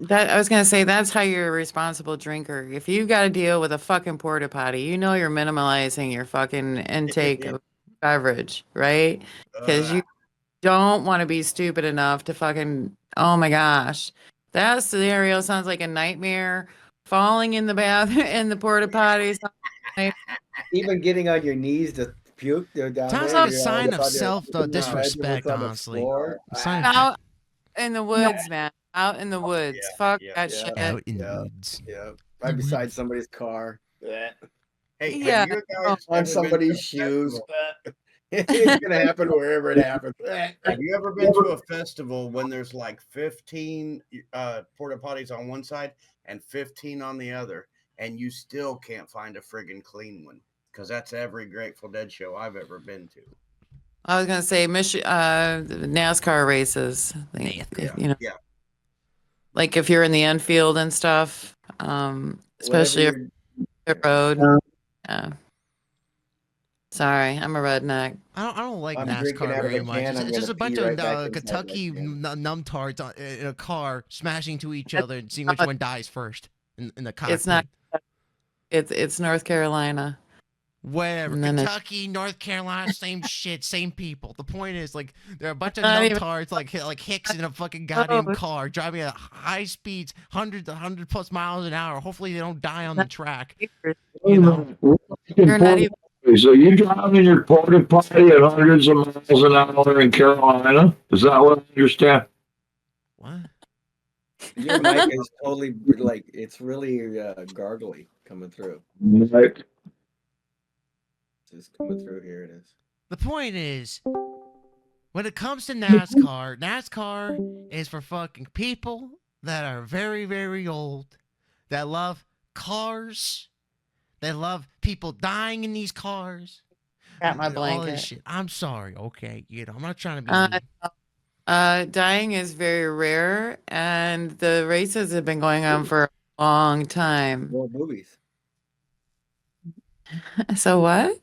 That I was gonna say that's how you're a responsible drinker. If you got to deal with a fucking porta potty, you know you're minimalizing your fucking intake of beverage, right? Because Uh, you don't want to be stupid enough to fucking. Oh my gosh, that scenario sounds like a nightmare. Falling in the bath in the porta potty. Even getting on your knees to puke, they're down Sounds there. like a You're all sign of on your, self imagine what's disrespect, on the honestly. floor. A sign Out in the woods, man. Out in the woods. yeah, Fuck yeah, that yeah, shit. out in the yeah, woods. yeah. Right beside somebody's car. Hey, have Yeah. you Oh, guys On ever been to somebody's a shoes. festival? It's gonna happen wherever it happens. Have you ever been to a festival when there's like 15 porta potties on one side and 15 on the other, and you still can't find a friggin' clean one? Because that's every Grateful Dead show I've ever been to. I was gonna say NASCAR races. NASCAR. You know, Yeah. like if you're in the infield and stuff, especially if Whatever the road. Yeah. Sorry, I'm a redneck. I don't like I'm drinking NASCAR out of very a much. can, I'm It's just gonna a bunch pee of right back inside Kentucky that can. numbtards in a car smashing to each other and seeing which one dies first in the cockpit. It's not. It's North Carolina. Whatever. And then Kentucky, North Carolina, same shit, same people. The point is, like, there are a bunch of Not even- numbtards like Hicks in a fucking goddamn Oh. car driving at high speeds, 100 plus miles an hour. Hopefully they don't die on the track. You know? You're not even. So you driving your porta potty at hundreds of miles an hour in Carolina? Is that what I understand? What? Your mic is totally like it's really gargly coming through. Right. Just coming through. Here it is. The point is, when it comes to NASCAR, NASCAR is for fucking people that are very, very old, that love cars, that love people dying in these cars. Got my and all this blanket. shit. I'm sorry, okay? You know, I'm not trying to be Uh, mean. Dying is very rare, and the races have been going on for a long time. More movies. So what?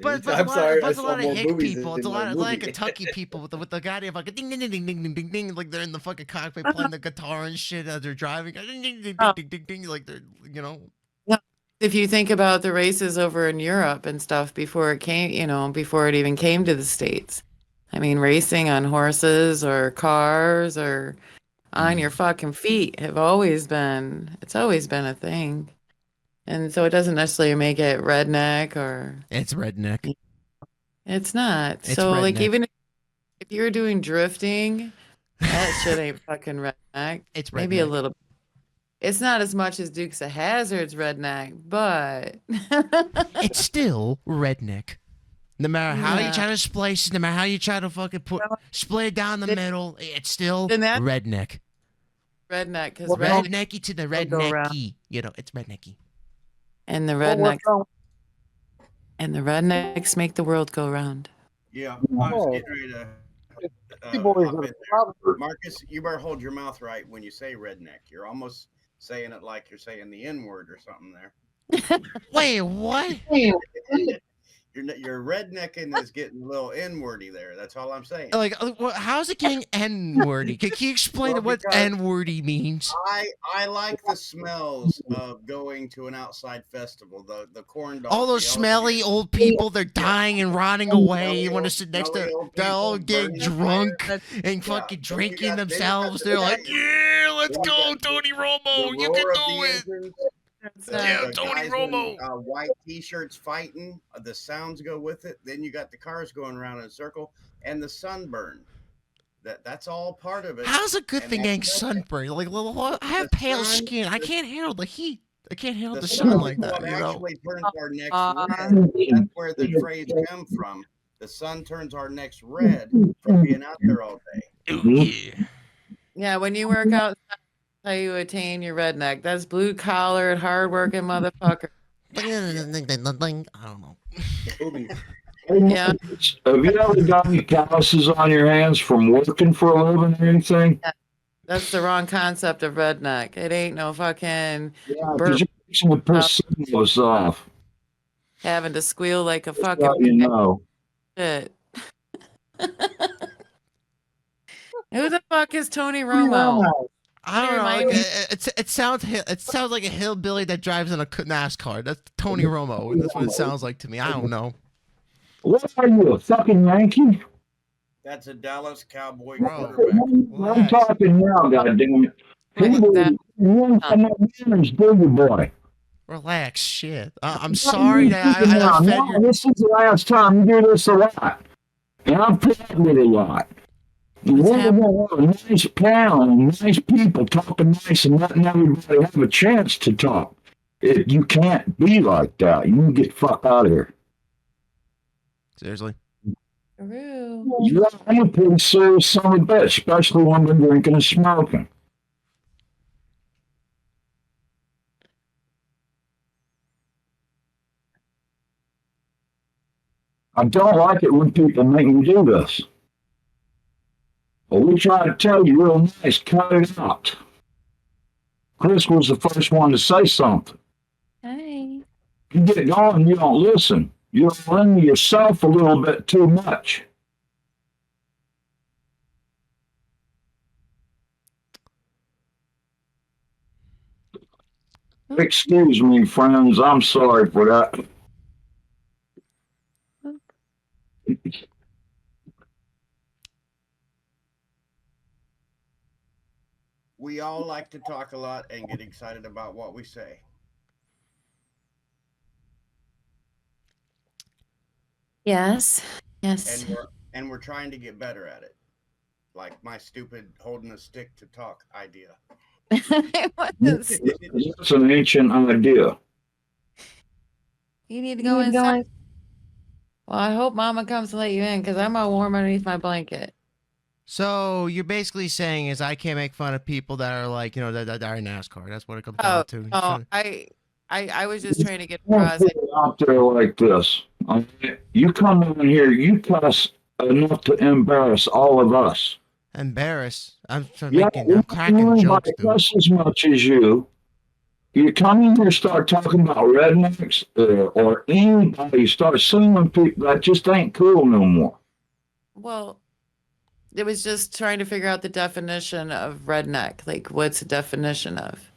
But I'm sorry. I it's a saw lot of more hick movies people. in It's a my lot of like movie. Kentucky people with the goddamn fucking ding ding ding ding ding ding ding, like they're in the fucking cockpit playing the guitar and shit as they're driving. Ding ding ding ding ding ding ding, like they're If you think about the races over in Europe and stuff before it came, before it even came to the States. I mean, racing on horses or cars or on your fucking feet it's always been a thing. And so it doesn't necessarily make it redneck or It's redneck. it's not. It's So like redneck. even if you're doing drifting, that shit ain't fucking redneck. It's Maybe a redneck. little. It's not as much as Dukes of Hazzard's redneck, but It's still redneck. No matter how you Yeah. try to splice it, no matter how you try to fucking split it down the Then- middle, it's still then that- redneck. redneck because Rednecky to the Don't go around. rednecky. You know, it's rednecky. and the rednecks make the world go round. Yeah, I was getting ready to. Hop in there. Marcus, you better hold your mouth right when you say redneck. You're almost saying it like you're saying the N word or something there. Wait, what? Your rednecking is getting a little N-wordy there. That's all I'm saying. Like, how's it getting N-wordy? Can you explain Well, what because- N-wordy means? I like the smells of going to an outside festival. The corn dogs. All those the smelly elevator. old people, they're dying and rotting away. You want to sit next Smelly to, old they're all people getting burning the drunk fire. and fucking Then you drinking got- then you got themselves. the- They're like, yeah, let's then you go, got Tony The Romo, you roar can of do the it. engines, Yeah, the Tony guys Romo. in white t-shirts fighting. The sounds go with it. Then you got the cars going around in a circle, and the sunburn. That's all part of it. How's a good And thing that's getting nothing. sunburned? Like, I have The pale sun- skin. I can't handle the heat. I can't handle the sun sun is like that, what you know? actually turns our necks Uh, red. That's where the phrase comes from. The sun turns our necks red from being out there all day. Ooh, yeah. Yeah, when you work out, that's how you attain your redneck. That's blue collared, hardworking motherfucker. I don't know. Movies. Yeah. Have you ever got any calluses on your hands from working for a living or anything? That's the wrong concept of redneck. It ain't no fucking Yeah, burp because you're fixing to piss some of us off. having to squeal like a That's fucking how you know. shit. Who the fuck is Tony Romo? I don't know. Remind Like, me- it sounds like a hillbilly that drives in a NASCAR. That's Tony Romo. That's what it sounds like to me. I don't know. What are you, a fucking Yankee? That's a Dallas Cowboy Bro. quarterback. I'm Relax. talking now, goddammit. Right, that- You ain't got no manners, do you, boy? Relax. Shit. I'm sorry that I fed No, your. this is the last time you do this a lot. And I've put up with a lot. What's We're happening? gonna have a nice panel, nice people talking nice and letting everybody have a chance to talk. You can't be like that. You can get fuck out of here. Seriously. True. Yeah, I'm a pretty serious son of a bitch, especially when we're drinking and smoking. I don't like it when people make me do this. But we try to tell you real nice, cut it out. Chris was the first one to say something. Hey. You get going, you don't listen. You're into yourself a little bit too much. Excuse me, friends. I'm sorry for that. We all like to talk a lot and get excited about what we say. Yes. Yes. And we're trying to get better at it. Like my stupid holding a stick to talk idea. That's an ancient idea. You need to go inside. Well, I hope Mama comes to let you in because I'm all warm underneath my blanket. So you're basically saying is I can't make fun of people that are like, that are in NASCAR. That's what it comes down to. Oh, I was just trying to get Don't across put it. it out there like this. You come in here, you cuss enough to embarrass all of us. Embarrass. I'm Yeah, I'm cracking jokes, dude. cuss as much as you. You come in here, start talking about rednecks, or anybody, start suing people. That just ain't cool no more. Well, it was just trying to figure out the definition of redneck. Like, what's the definition of?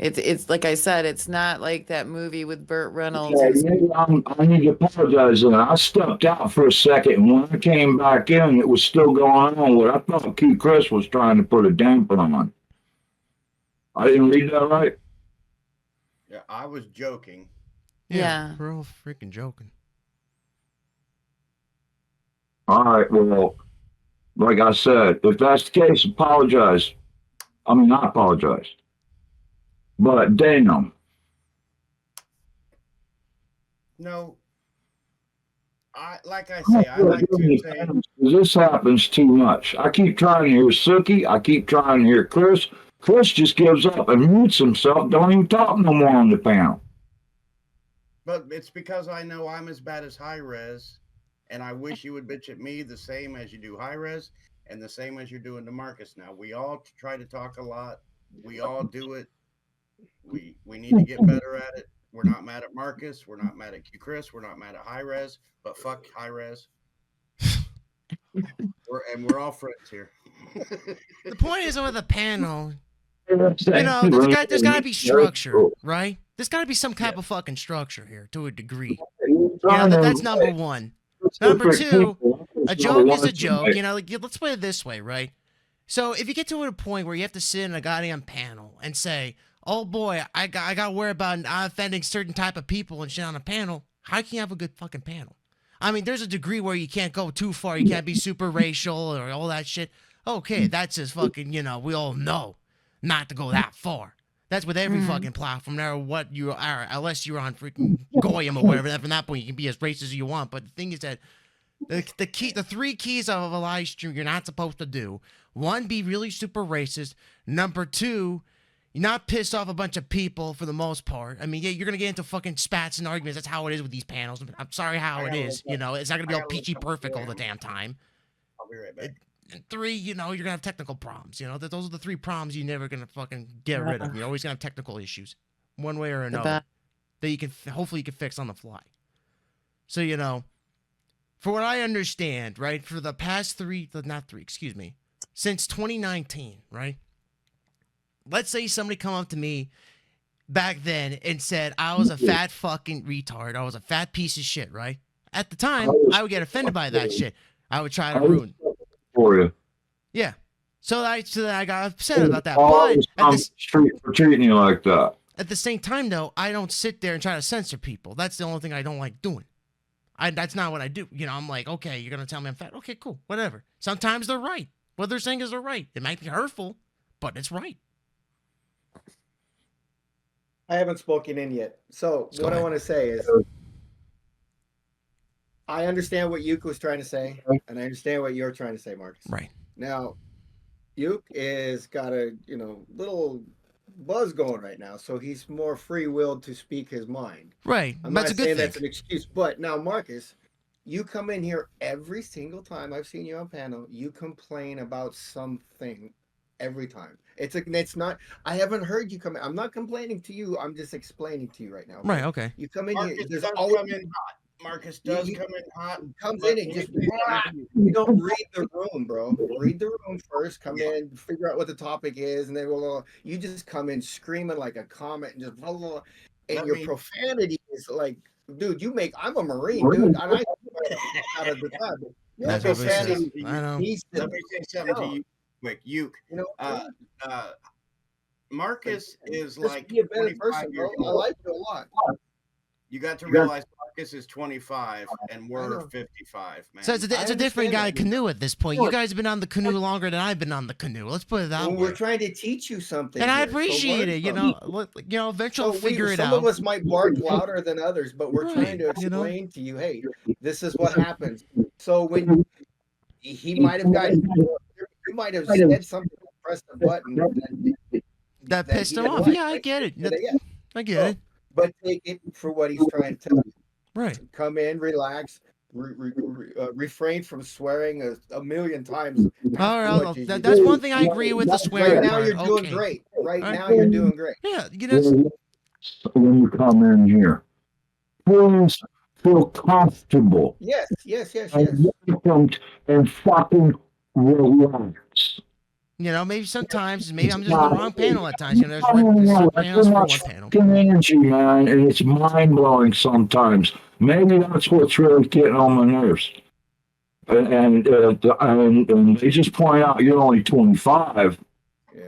It's like I said, it's not like that movie with Burt Reynolds. Okay, maybe I need to apologize. And I stepped out for a second, and when I came back in, it was still going on. What I thought Keith Chris was trying to put a damper on. I didn't read that right. Yeah, I was joking. Yeah. We're all freaking joking. All right. Well, like I said, if that's the case, apologize. I mean, not apologize. But damn, No. Like I say, I like to say this happens too much. I keep trying to hear Suki. I keep trying to hear Chris. Chris just gives up and mutes himself. Don't even talk no more on the panel. but it's because I know I'm as bad as high res, and I wish you would bitch at me the same as you do high res and the same as you're doing to Marcus now. We all try to talk a lot. We all do it. We need to get better at it. We're not mad at Marcus. We're not mad at Q Chris. We're not mad at high res, but fuck high res. We're all friends here. The point is with a panel, There's there's gotta be structure, right? There's gotta be some type of fucking structure here to a degree. That's number one. Number two, a joke is a joke. Let's put it this way, right? So if you get to a point where you have to sit in a goddamn panel and say, "Oh boy, I got to worry about offending certain type of people and shit on a panel," how can you have a good fucking panel? I mean, there's a degree where you can't go too far. You can't be super racial or all that shit. Okay, that's just fucking, we all know not to go that far. That's with every fucking platform, no matter what you are, unless you're on freaking Goyim or whatever. From that point, you can be as racist as you want. But the thing is that the three keys of a live stream you're not supposed to do: one, be really super racist. Number two, you're not piss off a bunch of people for the most part. I mean, yeah, you're gonna get into fucking spats and arguments. That's how it is with these panels. I'm sorry how it is. It's not gonna be all peachy perfect all the damn time. I'll be right back. And three, you're gonna have technical problems. Those are the three problems you're never gonna fucking get rid of. You're always gonna have technical issues, one way or another, that you can hopefully you can fix on the fly. So for what I understand, right, for the past since 2019, right, let's say somebody come up to me back then and said I was a fat fucking retard. I was a fat piece of shit, right? At the time, I would get offended by that shit. I would try to ruin. For you. Yeah. So I got upset about that. Always But on the street for treating you like that. at the same time, though, I don't sit there and try to censor people. That's the only thing I don't like doing. That's not what I do. You know, I'm like, okay, you're gonna tell me I'm fat. Okay, cool, whatever. Sometimes they're right. What they're saying is they're right. It might be hurtful, but it's right. I haven't spoken in yet. So Go what I ahead. want to say is, I understand what Yuke was trying to say, and I understand what you're trying to say, Marcus. Right. Now, Yuke is got a little buzz going right now, so he's more free-willed to speak his mind. Right. I'm That's not a good saying thing. that's an excuse, but now, Marcus, you come in here every single time I've seen you on panel. You complain about something every time. It's not. I haven't heard you come in. I'm not complaining to you. I'm just explaining to you right now. Right. Okay. You come in here. Marcus There's does always come in hot. Marcus does You- come in hot. comes but in and just he- you don't read the room, bro. Read the room first. Come in, figure out what the topic is, and then you just come in screaming like a comet and just blah, blah, blah. And Let your me- profanity is like, dude. I'm a Marine, dude, and I out of the time. Your That's what we said. profanity I know. needs to, Let me say something to you quick. you know, Marcus is just like be a better 25 person, bro. years I old. like you a lot. You got to realize Marcus is 25 and I we're know. 55, man. So it's a I different understand guy that, dude. canoe at this point. You guys have been on the canoe longer than I've been on the canoe. Let's put it that Well, way. we're trying to teach you something, And I here, so appreciate learn it. You from know, eventually So we'll figure it some out. of us might bark louder than others, but we're trying to Right, you know? explain to you, hey, this is what happens. So when he might have got, you might have said something, pressed the button, That that pissed he him didn't off. like, Yeah, I right? get it. Yeah. I get it. But take it for what he's trying to tell you. Right. Come in, relax, refrain from swearing a million times. All right. as much as you That's do. one thing I agree with the swearing Right now, part. you're doing Okay. great. Right Right. now, you're doing great. Yeah, you know, When you come in here, please feel comfortable Yes, yes, yes, and yes. welcome and fucking relax. maybe sometimes, maybe I'm just in the wrong panel at times. You know, there's certain panels for one panel. Fucking energy, man, and it's mind blowing sometimes. Maybe that's what's really getting on my nerves. And they just point out you're only 25. Yeah.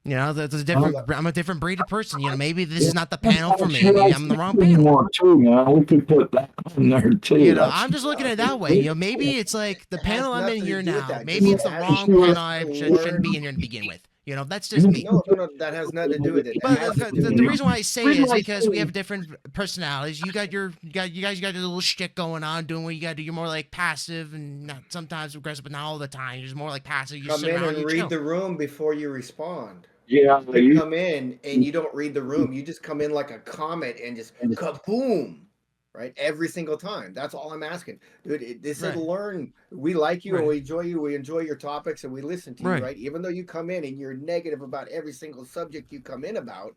You know, there's a different. I'm a different breed of person. You know, maybe this is not the panel for me. Maybe I'm in the wrong panel. More too, man. We could put that on there too. You know, That's- I'm just looking at it that way. You know, maybe it's like the It has panel I'm in nothing to here do with now. that. Maybe it's the It has wrong to do panel. I with shouldn't be in here to begin with. You know, that's just me. No, that has nothing to do with it. It But has to do the with reason why I say it is because we have different personalities. You guys got your little shit going on, doing what you got to do. You're more like passive and not sometimes aggressive, but not all the time. You're just more like passive. You come sit in around, and you read chill. the room before you respond. Yeah, You you, come in and you don't read the room. You just come in like a comet and just kaboom, right? Every single time. That's all I'm asking, dude. This Right. is learn. We like you and Right. we enjoy you. We enjoy your topics and we listen to Right. you, right? Even though you come in and you're negative about every single subject you come in about,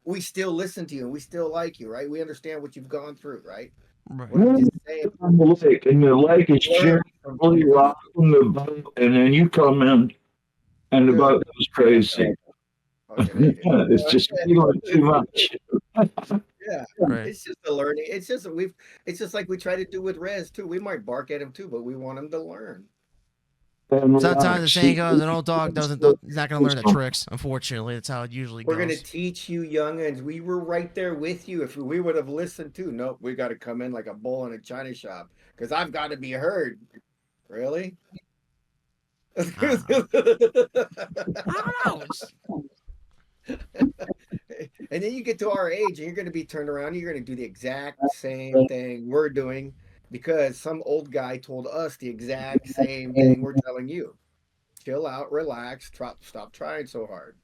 we still listen to you and we still like you, right? We understand what you've gone through, right? Right. What I'm just saying. on the lake, and the lake is learn gently from- rocking the boat, and then you come in, and the boat goes crazy. Okay, It's just feeling too much. yeah. Right. It's just a learning. It's just like we try to do with Rez too. We might bark at him too, but we want him to learn. And Sometimes the saying goes, an old dog he's not going to learn the tricks. Unfortunately, that's how it usually We're gonna goes. teach you youngins. We were right there with you. If we would have listened too. Nope, we got to come in like a bull in a china shop because I've got to be heard. Really? I don't know. And then you get to our age and you're going to be turned around. You're going to do the exact same thing we're doing because some old guy told us the exact same thing we're telling you. Chill out, relax, stop trying so hard.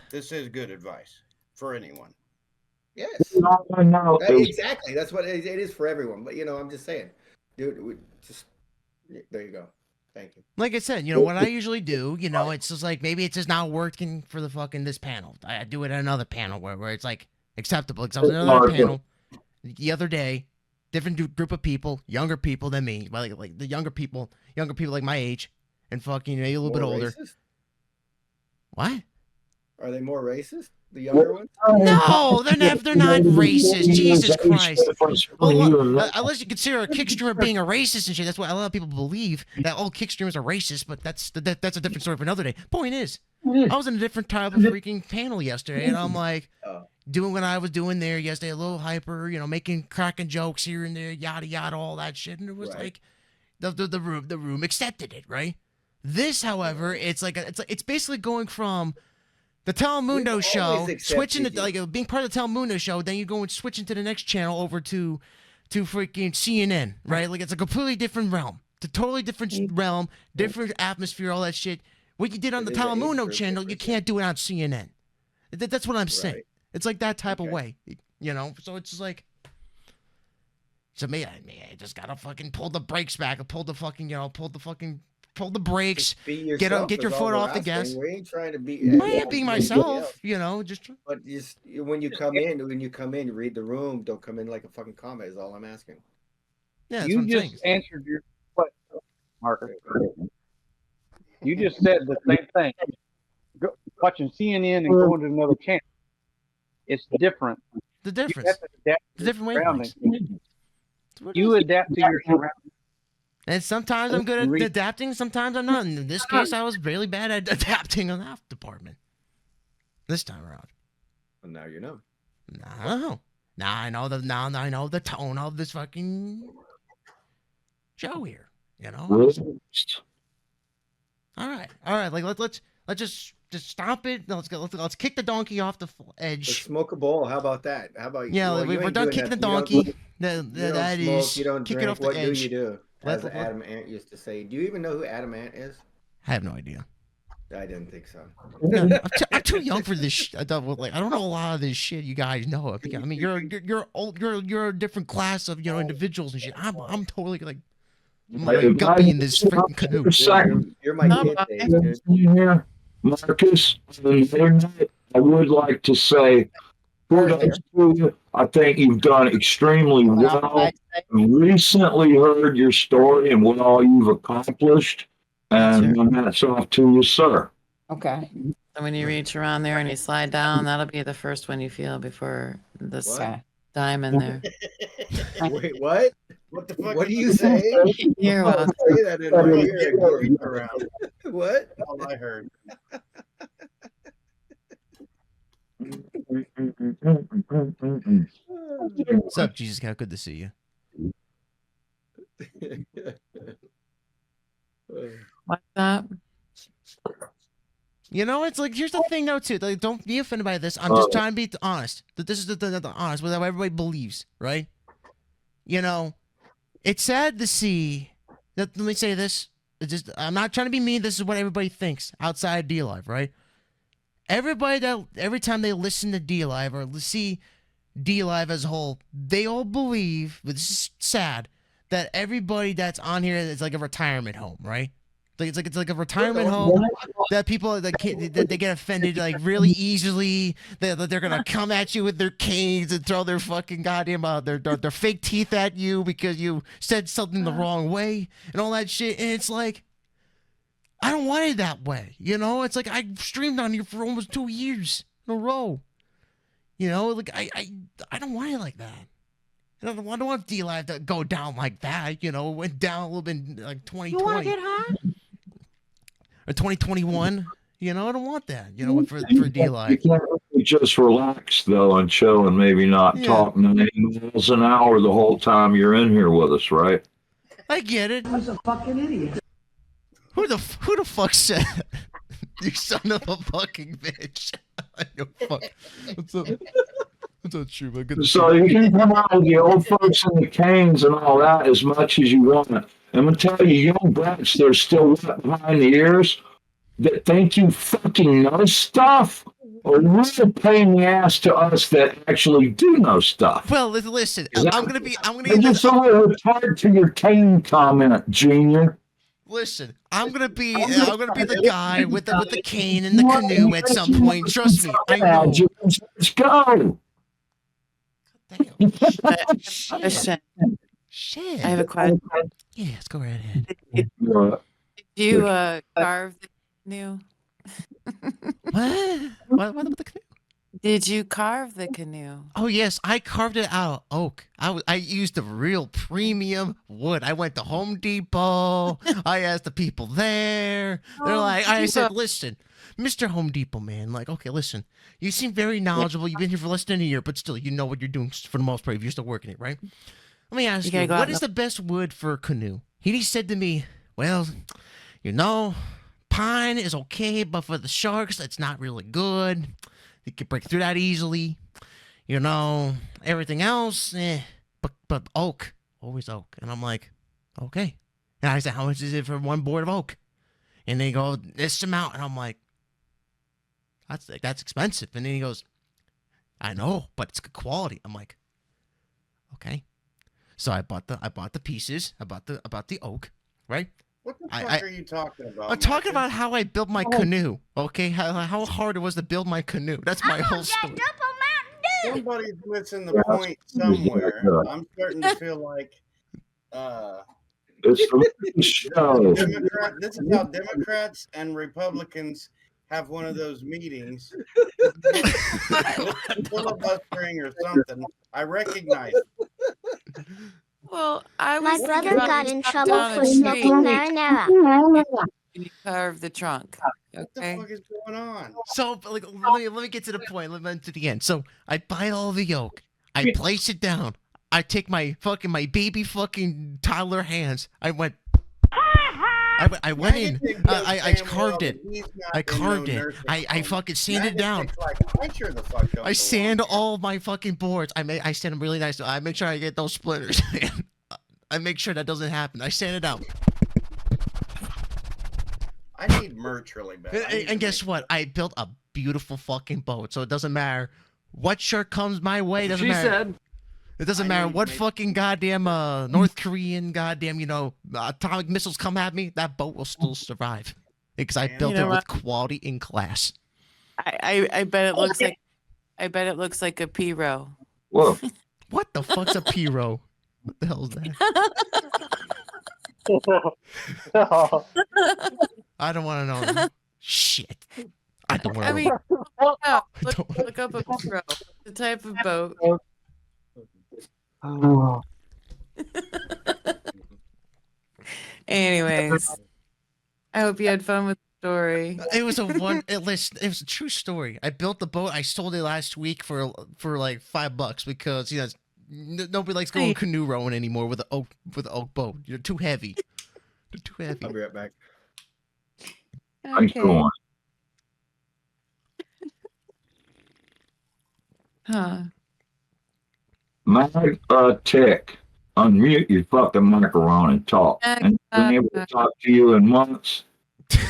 This is good advice for anyone. Yes. no, Exactly. That's what it is for everyone. But, I'm just saying, dude, there you go. Thank you. Like I said, what I usually do, it's just like maybe it's just not working for the fucking this panel. I do it at another panel where it's like acceptable. Because I was in another panel the other day, different group of people, younger people than me, like the younger people like my age, and fucking maybe a little bit More older. racist? What? Are they more racist? The younger ones? No, they're not. They're not racist. Jesus Christ. Well, unless you consider a kick streamer being a racist and shit, that's what a lot of people believe that all kick streamers are racist. But that's a different story for another day. Point is, I was in a different type of freaking panel yesterday, and I'm like doing what I was doing there yesterday, a little hyper, cracking jokes here and there, yada yada, all that shit, and it was like the room accepted it, right? This, however, it's basically going from the Telemundo show, switching to being part of the Telemundo show, then you go and switching to the next channel over to freaking CNN, right? Like it's a completely different realm, it's a totally different realm, different atmosphere, all that shit. What you did on the Telemundo channel, you can't do it on CNN. That's what I'm saying. It's like that type of way, So it's just like, to me, I just gotta fucking pull the brakes back, pull the brakes, get your foot off the gas. We ain't trying to be. I am being myself, just. But when you come in, read the room. Don't come in like a fucking comment. Is all I'm asking. Yeah, you just answered your question, Marcus. You just said the same thing. Watching CNN and going to another channel, it's different. The difference. The different wavelengths. You adapt to your surroundings. And sometimes I'm good at adapting, sometimes I'm not. In this case, I was really bad at adapting on that department. This time around. Well, now you know. No. Now I know the tone of this fucking show here. All right. Like let's just stop it. Let's kick the donkey off the edge. Let's smoke a bowl. How about that? How about we're done kicking the donkey. That is you don't kick drink. it off the what edge. do you do? As Adam Ant used to say. Do you even know who Adam Ant is? I have no idea. I didn't think so. I'm too young for this. I don't know a lot of this shit you guys know. I mean, you're old. You're a different class of individuals and shit. I'm totally like guppy in this freaking canoe. You're my kid, Dave, dude. Marcus, on the internet, I would like to say, kudos to you. I think you've done extremely well. I recently heard your story and what all you've accomplished, and hats off to you, sir. Okay. So when you reach around there and you slide down, that'll be the first one you feel before this diamond there. Wait, what? What the fuck? What do you say? You're welcome. Say that in my ear. Around. What? All I heard. What's up, Jesus Cow? Good to see you. What's up? It's like, here's the thing, though, too. Like, don't be offended by this. I'm just trying to be honest. That this is the honest, what everybody believes, right? It's sad to see that. Let me say this. I'm not trying to be mean. This is what everybody thinks outside D-Live, right? Everybody every time they listen to D-Live or see D-Live as a whole, they all believe, but this is sad, that everybody that's on here is like a retirement home, right? It's like a retirement home that people that they get offended like really easily. That they're gonna come at you with their canes and throw their fucking goddamn their fake teeth at you because you said something the wrong way and all that shit. And it's like, I don't want it that way. It's like I streamed on here for almost 2 years in a row. Like I don't want it like that. I don't want D-Live to go down like that. It went down a little bit in like 2020. You want to get hot? Or 2021. I don't want that. For D-Live. You can't really just relax though and chill and maybe not talk 90 miles an hour the whole time you're in here with us, right? I get it. I was a fucking idiot. Who the fuck said that? You son of a fucking bitch. Yo, fuck. What's up? What's up, true, man? Good to So you can come out with the old folks and the canes and all that as much as you want. I'm gonna tell you, young brats, they're still wet behind the ears that think you fucking know stuff. Or real pain in the ass to us that actually do know stuff. Well, listen, I'm gonna just a little retard to your cane comment, Junior. Listen, I'm gonna be the guy with the cane and the canoe at some point. Trust me, I know. Let's go. Damn. Shit. I have a question. Yeah, let's go right ahead. Did you carve the canoe? What What about the canoe? Did you carve the canoe? Oh yes, I carved it out of oak. I used the real premium wood. I went to Home Depot. I asked the people there. They're Home like, I said, Depot. listen, Mr. Home Depot man, like, okay, listen, you seem very knowledgeable. You've been here for less than a year, but still, you know what you're doing for the most part. If you're still working it, right? Let me ask You you, gotta go out what in is the best wood for a canoe? He said to me, well, you know, pine is okay, but for the sharks, it's not really good. You can break through that easily. You know, everything else, but oak, always oak. And I'm like, okay. And I said, how much is it for one board of oak? And they go, this amount. And I'm like, that's expensive. And then he goes, I know, but it's good quality. I'm like, okay. So I bought the pieces. I bought the oak, right? What the fuck are you talking about? I'm talking Marcus? about how I built my canoe. Okay, how hard it was to build my canoe. That's my whole story. Somebody's missing the point somewhere. I'm starting to feel like It's the show. this is how Democrats and Republicans have one of those meetings, filibustering or something. I recognize it. Well, I My was thinking brother about got you in chopped trouble down for a smoking tree marinara. and you carved the trunk. What the Okay. fuck is going on? So, like, let me get to the point. Let me get to the end. So, I buy all the yolk. I place it down. I take my baby fucking toddler hands. I went in. I carved it. I carved it. I fucking sanded it down. I sure the fuck don't I sand belong here. all my fucking boards. I sand them really nice. I make sure I get those splinters. I make sure that doesn't happen. I sand it out. I need merch really bad. I need And to guess make- what? I built a beautiful fucking boat, so it doesn't matter what shirt comes my way. It doesn't She matter. said. It doesn't I matter need what to make- fucking goddamn North Korean goddamn atomic missiles come at me. That boat will still survive because I Man. built You know it with what? quality in class. I bet it looks like a P-row. Whoa. What the fuck's a Piro? What the hell is that? I don't want to know. That. Shit. I don't want I to mean, know. yeah, look up a P-row. The type of boat. Anyways, I hope you had fun with the story. It was it was a true story. I built the boat. I sold it last week for like $5 because nobody likes going canoe rowing anymore with an oak boat. You're too heavy. They're too heavy. I'll be right back. Thanks Okay. for going. Huh. Mag Tech. Unmute your fucking microphone and talk. And been able to talk to you in months.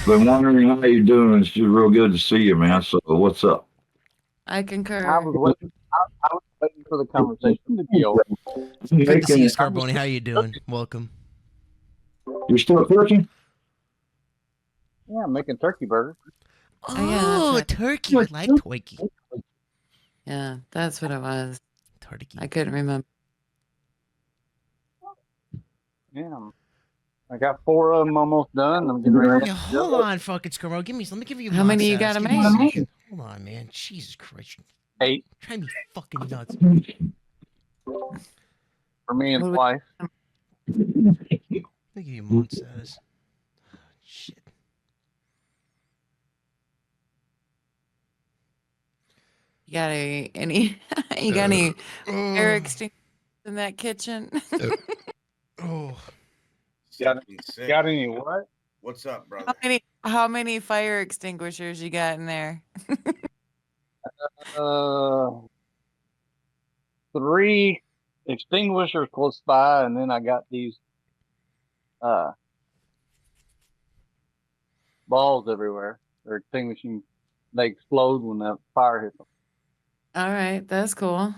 Been wondering how you're doing. It's just real good to see you, man. So what's up? I concur. I was waiting. I was waiting for the conversation to be over. Good to see you, Scarboni. How you doing? Welcome. You're still cooking? Yeah, I'm making turkey burgers. Oh, yeah, that's right. Turkey. I like turkey. Yeah, that's what it was. Turkey. I couldn't remember. Yeah, I got 4 of them almost done. I'm getting ready. Yeah, hold on, fucking Scarboni. Let me give you. How many you mod gotta status. Give me a make? second. Hold on, man. Jesus Christ. 8 Try me fucking nuts. for me and What do wife. Let me give you mod status. Shit. You got any you got any air extinguishers in that kitchen? Oh. Got, Fucking sick. got any what? What's up, brother? How many fire extinguishers you got in there? 3 extinguishers close by, and then I got these balls everywhere. They're extinguishing. They explode when the fire hits them. All right, that's cool.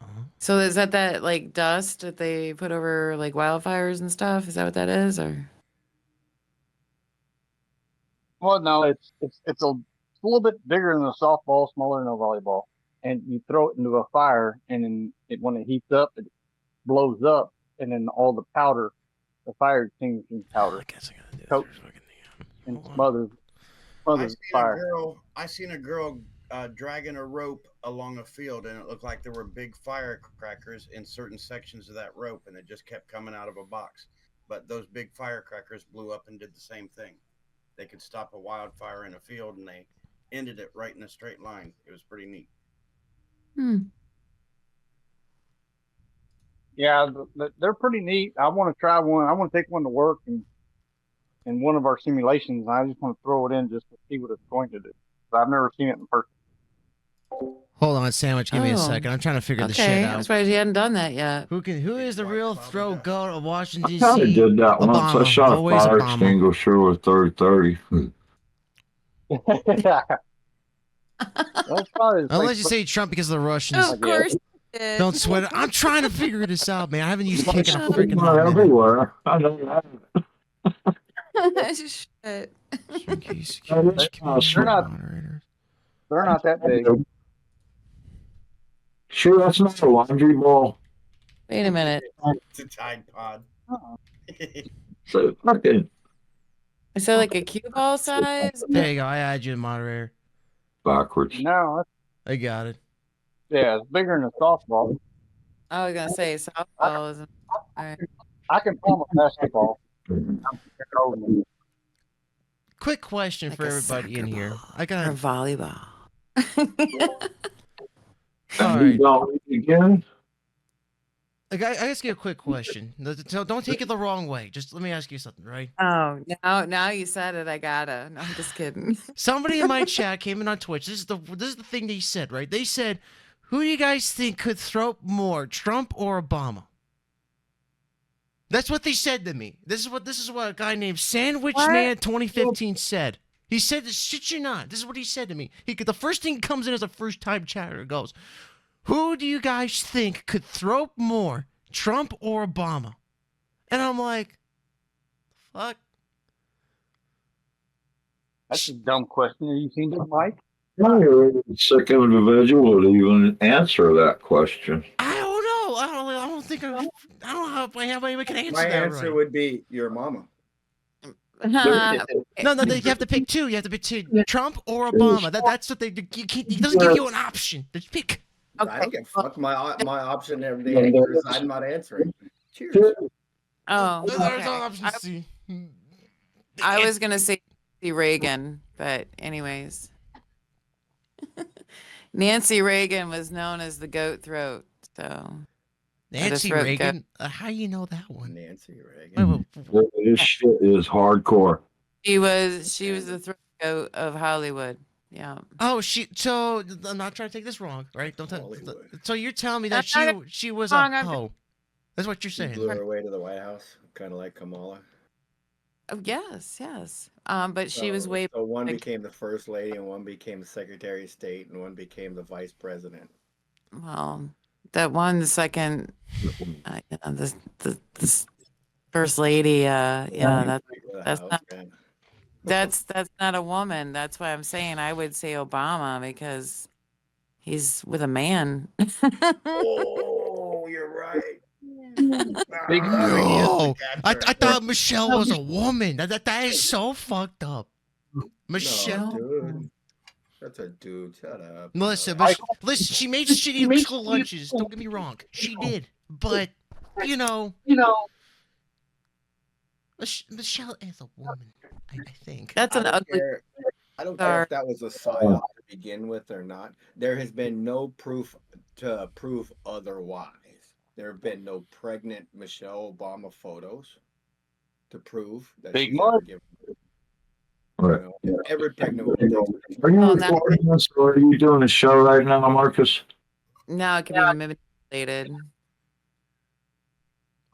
Uh-huh. So is that like dust that they put over like wildfires and stuff? Is that what that is, or? Well, no, it's a little bit bigger than a softball, smaller than a volleyball, and you throw it into a fire, and then when it heats up, it blows up, and then all the powder, the fire extinguishing powder, I guess I gotta do Coke. this fucking thing. and Hold on. smothers. Mother fire. I seen a girl dragging a rope along a field, and it looked like there were big firecrackers in certain sections of that rope, and it just kept coming out of a box. But those big firecrackers blew up and did the same thing. They could stop a wildfire in a field, and they ended it right in a straight line. It was pretty neat. Yeah, they're pretty neat. I want to try one. I want to take one to work and in one of our simulations. And I just want to throw it in just to see what it's going to do. But I've never seen it in person. Hold on, Sandwich. Give me a Oh. second. I'm trying to figure this shit Okay, out. I'm surprised you hadn't done that yet. Who is the White real cloud of throw dust. goat of Washington I D.C.? kind of did that once. I Obama. shot a Always fire Obama. extinguisher with 30-30. That's probably Unless you say Trump because of the Russians. Of course you did. Don't sweat it. I'm trying to figure this out, man. I haven't used kick in a It's freaking not hot minute. everywhere. I know that. Shit. they're not that big. Sure, that's not a laundry ball. Wait a minute. It's a Tide Pod. So fucking Is that like a cue ball size? There you go. I add you to moderator. backwards. No, I got it. yeah, it's bigger than a softball. I was gonna say softball is. Alright. I can palm a basketball. Quick question Like for a everybody in soccer here. ball. I Or got volleyball. all You right. don't again? I ask you a quick question. So don't take it the wrong way. Just let me ask you something, right? Oh, now you said it. I gotta. No, I'm just kidding. Somebody in my chat came in on Twitch. This is the thing they said, right? They said, "Who do you guys think could throw up more, Trump or Obama?" That's what they said to me. This is what a guy named Sandwich What? Man 2015 said. He said, "Shit you not." This is what he said to me. The first thing comes in as a first time chatter goes, "Who do you guys think could throw up more, Trump or Obama?" And I'm like, "Fuck." That's a dumb question. Have you seen it, Mike? No, a sick individual would even answer that question. I don't know. I don't think I don't know how anybody can answer My that answer right. would be your mama. No, you have to pick two. You have to pick two, Trump or Obama. That's what they do. He doesn't give you an option. Just pick. I don't give a fuck. My option every day is I'm not answering. Cheers. Oh, There's okay. no option C. I was gonna say Reagan, but anyways, Nancy Reagan was known as the goat throat. So Nancy wrote Reagan. How you know that one? Nancy Reagan. Wait, wait, This shit is hardcore. she was the throat goat of Hollywood. Yeah. oh, so I'm not trying to take this wrong, right? Don't tell. Hollywood. So you're telling me that I'm not she was wrong, a I'm- hoe? That's what you're She saying. blew her way to the White House, kind of like Kamala. Oh, yes. But she was way. So one big- became the first lady, and one became the Secretary of State, and one became the Vice President. Well, that one, the second, the first lady. Yeah, That's not- that's not a woman. That's why I'm saying I would say Obama because he's with a man. Oh, you're right. Big No, I thought Michelle was a woman. That is so fucked up. Michelle. No, dude. That's a dude. Shut up. Melissa, listen, she made shitty school lunches. Don't get me wrong. She did. But, Michelle is a woman, I think. That's an ugly. I don't care if that was a psyop to begin with or not. There has been no proof to prove otherwise. There have been no pregnant Michelle Obama photos to prove that Big she's mud. ever given birth. Right. You know, every pregnant woman takes Are you Oh, that- recording this or are you doing a show right now, Marcus? Now it can be manipulated.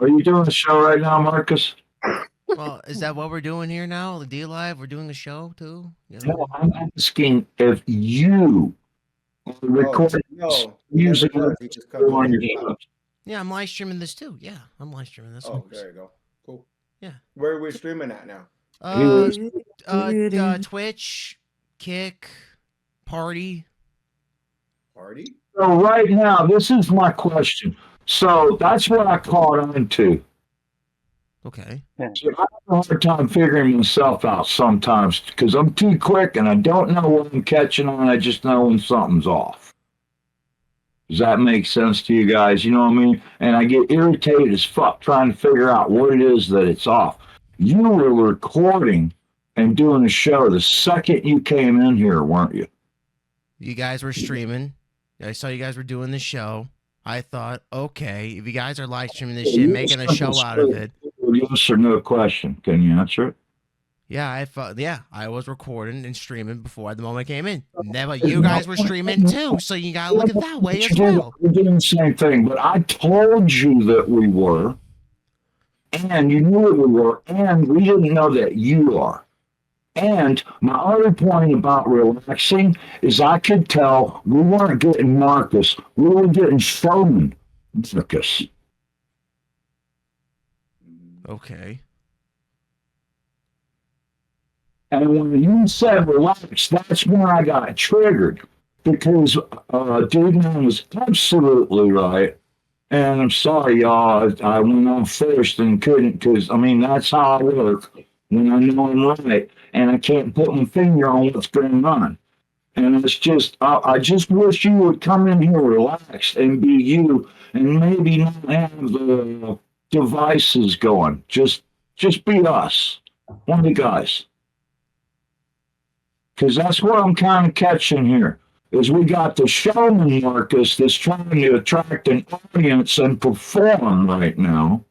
Are you doing a show right now, Marcus? Well, is that what we're doing here now? The D Live? We're doing a show too? No, I'm asking if you are recording no, music never does. He just comes on in your and show. out. Yeah, I'm live streaming this too. Yeah, I'm live streaming this. Oh, there you go. Cool. Yeah. Where are we streaming at now? Twitch, Kick, Party. Party? So right now, this is my question. So that's what I caught on to. Okay. See, I have a hard time figuring myself out sometimes because I'm too quick and I don't know what I'm catching on. I just know when something's off. Does that make sense to you guys? You know what I mean? And I get irritated as fuck trying to figure out what it is that it's off. You were recording and doing a show the second you came in here, weren't you? You guys were streaming. I saw you guys were doing the show. I thought, okay, if you guys are live streaming this shit, making a show out of it. Yes or no question. Can you answer it? Yeah, I was recording and streaming before the moment I came in. Never, you guys were streaming too, so you gotta look at it that way as well. We're doing the same thing, but I told you that we were, and you knew that we were, and we didn't know that you are. And my other point about relaxing is I could tell we weren't getting Marcus, we were getting Showman Marcus. Okay. And when you said relax, that's when I got triggered because Dude Man was absolutely right. And I'm sorry, y'all, I went on first and couldn't because, I mean, that's how I work when I know I'm right and I can't put my finger on what's going on. And it's just, I just wish you would come in here relaxed and be you and maybe not have the devices going. Just be us, one of the guys. Because that's what I'm kind of catching here, is we got the Showman Marcus that's trying to attract an audience and perform right now,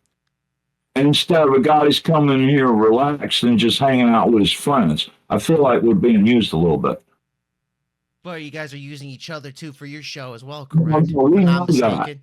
instead of a guy who's coming here relaxed and just hanging out with his friends. I feel like we're being used a little bit. But you guys are using each other too for your show as well, correct? Well, we If I'm know not that. mistaken.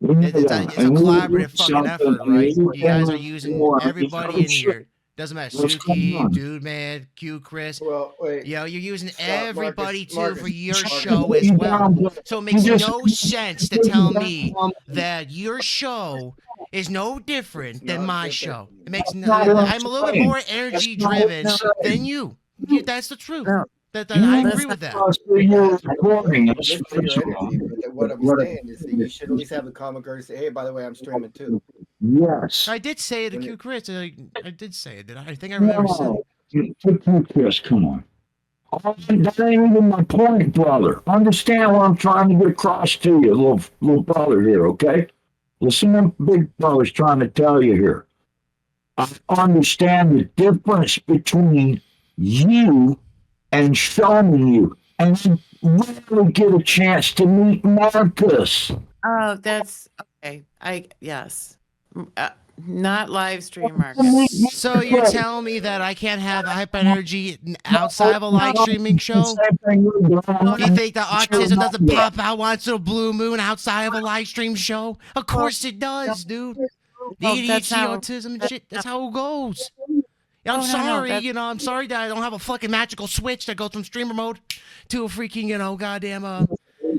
We know It's a that. And we collaborative need fucking something, effort, and right? we You guys are need using more. everybody in here. Doesn't matter. What's going Suki, on? Dude Man, Q, Chris. Well, wait. Yo, you're using Stop, everybody Marcus, too Marcus, for your Marcus. show as well. So it makes no sense to tell me that your show is no different than my show. It makes no. I'm a little bit more energy driven than you. That's the truth. No. I agree with that. You're recording us. Listen to your energy, but what I'm saying is that you should at least have the common courtesy. Hey, by the way, I'm streaming too. Yes. I did say it to Q Chris. I did say it. I think I remember saying No, Chris, come on. That ain't even my point, brother. Understand what I'm trying to get across to you, little brother here, okay? Listen to big brother's trying to tell you here. I understand the difference between you and showing you, and you rarely get a chance to meet Marcus. Oh, that's okay. Yes. Not live stream, Marcus. So you're telling me that I can't have hyper energy outside of a live streaming show? Do you think that autism doesn't pop out once in a blue moon outside of a live stream show? Of course it does, dude. The Well, that's ADHD, how- autism, and shit. That's how it goes. I'm No, sorry, that's- I'm sorry that I don't have a fucking magical switch that goes from streamer mode to a freaking, goddamn, a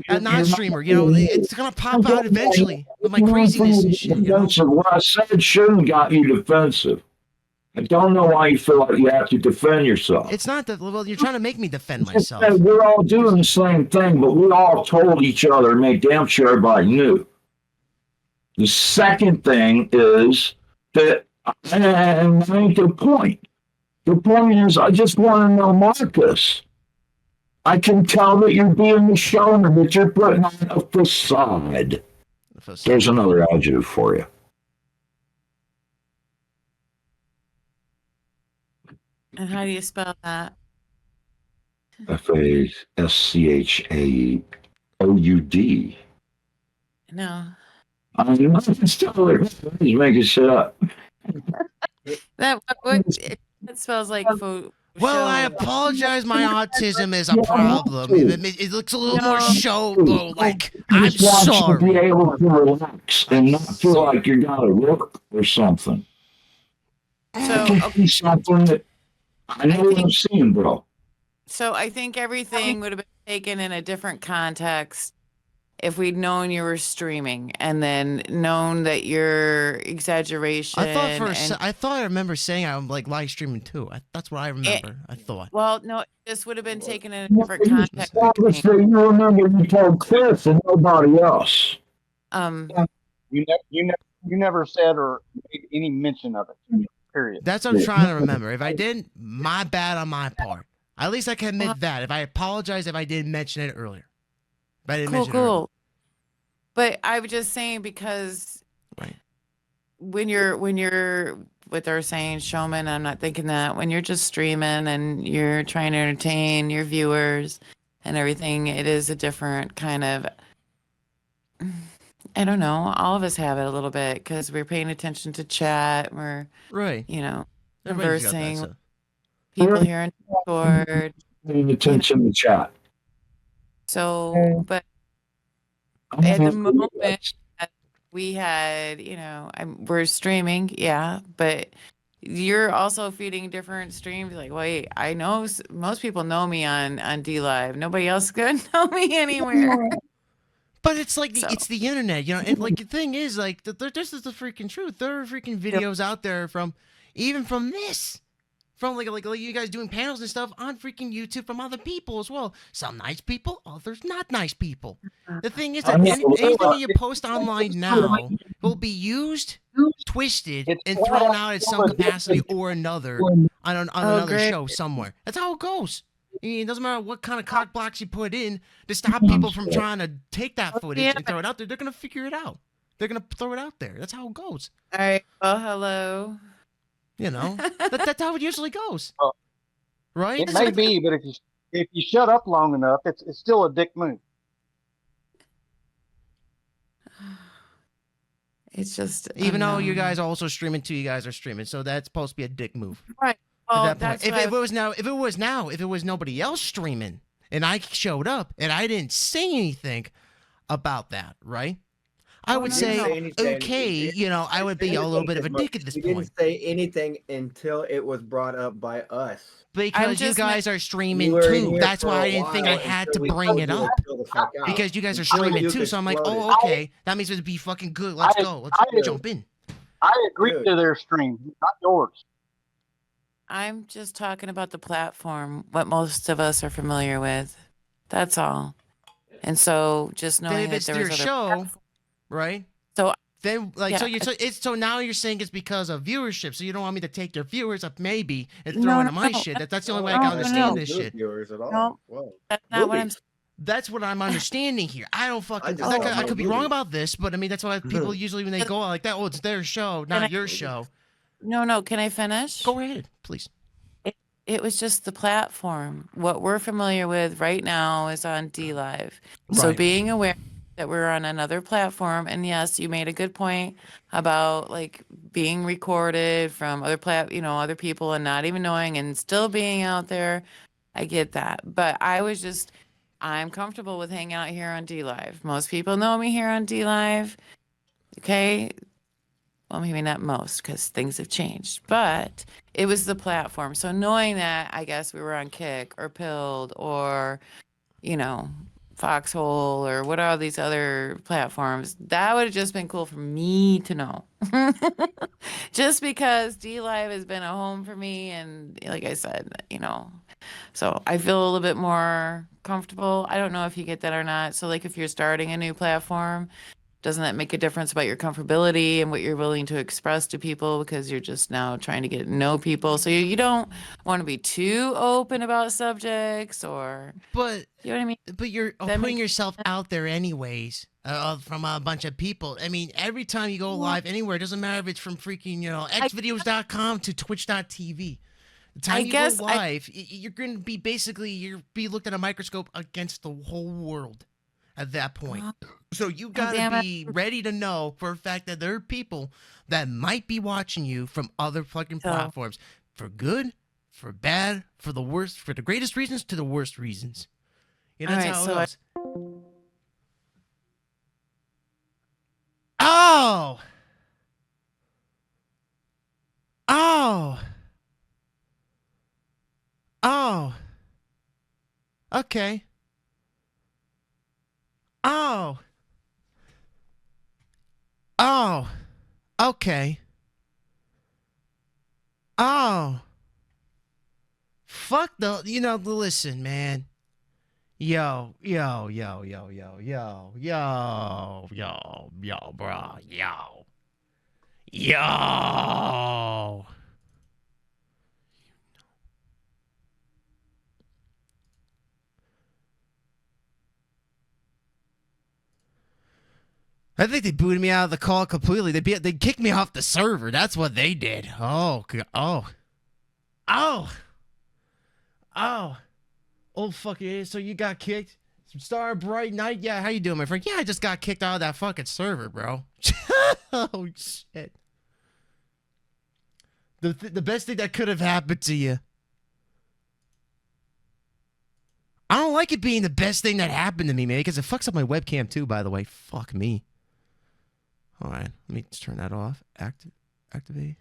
non-streamer. It's gonna pop out eventually with my craziness and shit. Defensive. What I said shouldn't got you defensive. I don't know why you feel like you have to defend yourself. It's not that. Well, you're trying to make me defend myself. We're all doing the same thing, but we all told each other and made damn sure everybody knew. The second thing is that, and that ain't the point. The point is, I just want to know Marcus. I can tell that you're being the showman, that you're putting on a facade. There's another adjective for you. And how do you spell that? Faschaued. No. I'm not he's making shit up. That it smells like Well, I apologize. My autism is a problem. It looks a little more show though. Like I'm I just want you to be sorry. able to relax and not feel like you gotta work or something. So, It can be something that I know what I'm seeing, bro. So I think everything would have been taken in a different context if we'd known you were streaming and then known that your exaggeration. I thought I remember saying I'm like live streaming too. That's what I remember. I thought. Well, no, this would have been taken in a different context. Obviously, you remember you told Chris and nobody else. Um, You never never said or made any mention of it. Period. That's what I'm trying to remember. If I didn't, my bad on my part. At least I can admit that. If I apologize if I didn't mention it earlier. If I didn't Cool, mention it earlier. cool. But I was just saying because Right. when you're what they're saying, showman, I'm not thinking that. When you're just streaming and you're trying to entertain your viewers and everything, it is a different kind of, I don't know, all of us have it a little bit because we're paying attention to chat. We're, Right. you know, Everybody's got that conversing stuff. with people here on Discord. Paying attention to chat. So, but at the moment that we had, you know, we're streaming, yeah, but you're also feeding different streams. Like, wait, I know most people know me on D Live. Nobody else is gonna know me anywhere. But it's like So- it's the internet, you know. And like the thing is, like, this is the freaking truth. There are freaking videos out there from even from this, from like you guys doing panels and stuff on freaking YouTube from other people as well. Some nice people, others not nice people. The thing is that anything that you post online now will be used, twisted, It's and all thrown out at some over. capacity or another on another great. show somewhere. That's how it goes. I mean, it doesn't matter what kind of cock blocks you put in to stop people from trying to take that footage Yeah. and throw it out there. They're gonna figure it out. They're gonna throw it out there. That's how it goes. All right. Well, hello. You know, that's how it usually goes, Oh. right? It may be, but if you shut up long enough, it's still a dick move. It's just Even though you unknown. guys are also streaming too, you guys are streaming, so that's supposed to be a dick move. right. At Well, that point. that's If what it was nobody else streaming and I showed up and I didn't say anything about that, right? I Oh, would no, say, no. okay, you know, I would be a little bit of a dick at this You point didn't say anything until it was brought up by us. because you just guys are streaming were in too. here That's for why a I didn't think I while had to until we bring it told you up to chill the fuck out. because you guys are Until streaming you too. So I'm like, exploded. oh, okay, that means it'd be fucking good. Let's go. Let's I- jump in. I agree Dude. to their stream, not yours. I'm just talking about the platform, what most of us are familiar with. That's all. And so just Then knowing if that it's there their was other show, platforms- right? So Then like Yeah, so now you're saying it's because of viewership. So you don't want me to take your viewers up maybe and No, throw into no, my no, shit. That's the only way no, I no, can no, understand no. this shit. Viewers at all. No. Whoa. that's not what I'm Movies. That's what I'm understanding here. I don't fucking. just thought I about could be wrong movies. about this, but I mean that's why people usually when they go out like that, oh, it's their show, not I- your show. No, can I finish? Go ahead, please. It was just the platform. What we're familiar with right now is on D Live. So Right. being aware that we're on another platform, and yes, you made a good point about like being recorded from other people and not even knowing and still being out there. I get that. But I'm comfortable with hanging out here on D Live. Most people know me here on D Live. Okay. Well, maybe not most because things have changed, but it was the platform. So knowing that, I guess we were on Kick or Pilled or, Foxhole or what are these other platforms, that would have just been cool for me to know. Just because D Live has been a home for me. And like I said, so I feel a little bit more comfortable. I don't know if you get that or not. So like if you're starting a new platform, doesn't that make a difference about your comfortability and what you're willing to express to people because you're just now trying to get to know people? So you don't want to be too open about subjects or, But you know what I mean? but you're That putting makes yourself out there anyways from a bunch of people. I mean, every time you go live anywhere, it doesn't matter if it's from freaking xvideos.com to twitch.tv. The time you guess go live, you're going to be basically you're be looked at a microscope against the whole world at that point. So you got damn to it. be ready to know for a fact that there are people that might be watching you from other fucking So- platforms for good, for bad, for the worst, for the greatest reasons to the worst reasons. Yeah, that's All right, how it so goes. Oh! Oh! Oh! Okay. Oh! Oh! Okay. Oh! Fuck listen, man. Yo, bruh, yo. Yo. I think they booted me out of the call completely. They kicked me off the server. That's what they did. Oh. Oh, fucking. So you got kicked? Star Bright Night? Yeah, how you doing, my friend? Yeah, I just got kicked out of that fucking server, bro. Oh, shit. The best thing that could have happened to you. I don't like it being the best thing that happened to me, man, because it fucks up my webcam too, by the way. Fuck me. All right, let me just turn that off. Activate.